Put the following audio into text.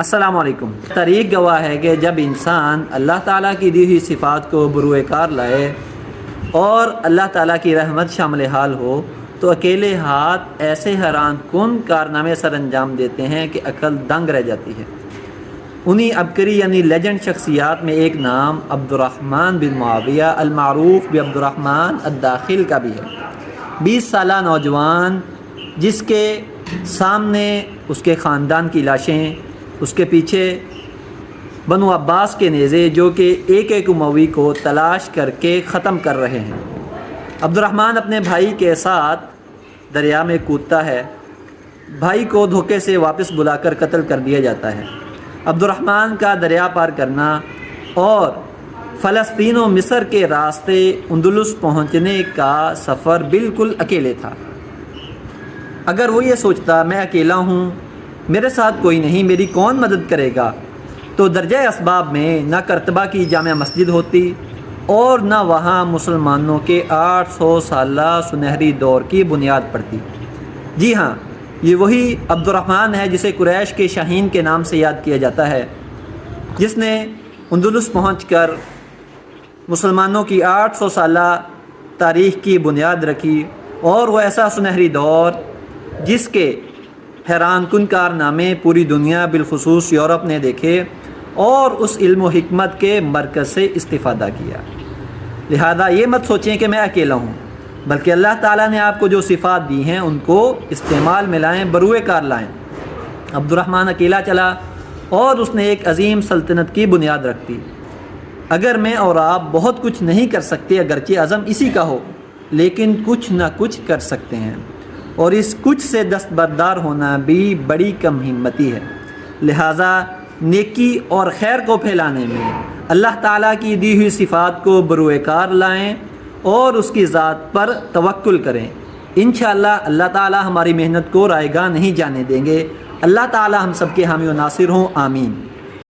السلام علیکم۔ تاریخ گواہ ہے کہ جب انسان اللہ تعالیٰ کی دی ہوئی صفات کو بروئے کار لائے اور اللہ تعالیٰ کی رحمت شامل حال ہو تو اکیلے ہاتھ ایسے حیران کن کارنامے سر انجام دیتے ہیں کہ عقل دنگ رہ جاتی ہے۔ انہی عبقری یعنی لیجنڈ شخصیات میں ایک نام عبد الرحمن بن معاویہ المعروف بعبد الرحمن الداخل کا بھی ہے۔ 20 سالہ نوجوان جس کے سامنے اس کے خاندان کی لاشیں، اس کے پیچھے بنو عباس کے نیزے جو کہ ایک ایک اموی کو تلاش کر کے ختم کر رہے ہیں۔ عبد الرحمن اپنے بھائی کے ساتھ دریا میں کودتا ہے، بھائی کو دھوکے سے واپس بلا کر قتل کر دیا جاتا ہے۔ عبد الرحمن کا دریا پار کرنا اور فلسطین و مصر کے راستے اندلس پہنچنے کا سفر بالکل اکیلے تھا۔ اگر وہ یہ سوچتا میں اکیلا ہوں، میرے ساتھ کوئی نہیں، میری کون مدد کرے گا، تو درجہ اسباب میں نہ کرتبہ کی جامع مسجد ہوتی اور نہ وہاں مسلمانوں کے 800 سالہ سنہری دور کی بنیاد پڑتی۔ جی ہاں، یہ وہی عبد الرحمن ہے جسے قریش کے شاہین کے نام سے یاد کیا جاتا ہے، جس نے اندلس پہنچ کر مسلمانوں کی 800 سالہ تاریخ کی بنیاد رکھی، اور وہ ایسا سنہری دور جس کے حیران کن کارنامے پوری دنیا بالخصوص یورپ نے دیکھے اور اس علم و حکمت کے مرکز سے استفادہ کیا۔ لہذا یہ مت سوچیں کہ میں اکیلا ہوں، بلکہ اللہ تعالیٰ نے آپ کو جو صفات دی ہیں ان کو استعمال میں لائیں، بروئے کار لائیں۔ عبد الرحمن اکیلا چلا اور اس نے ایک عظیم سلطنت کی بنیاد رکھ دی۔ اگر میں اور آپ بہت کچھ نہیں کر سکتے، اگرچہ عزم اسی کا ہو، لیکن کچھ نہ کچھ کر سکتے ہیں، اور اس کچھ سے دستبردار ہونا بھی بڑی کم ہمتی ہے۔ لہٰذا نیکی اور خیر کو پھیلانے میں اللہ تعالیٰ کی دی ہوئی صفات کو بروئے کار لائیں اور اس کی ذات پر توکل کریں۔ انشاءاللہ اللہ تعالیٰ ہماری محنت کو رائیگاں نہیں جانے دیں گے۔ اللہ تعالیٰ ہم سب کے حامی و ناصر ہوں، آمین۔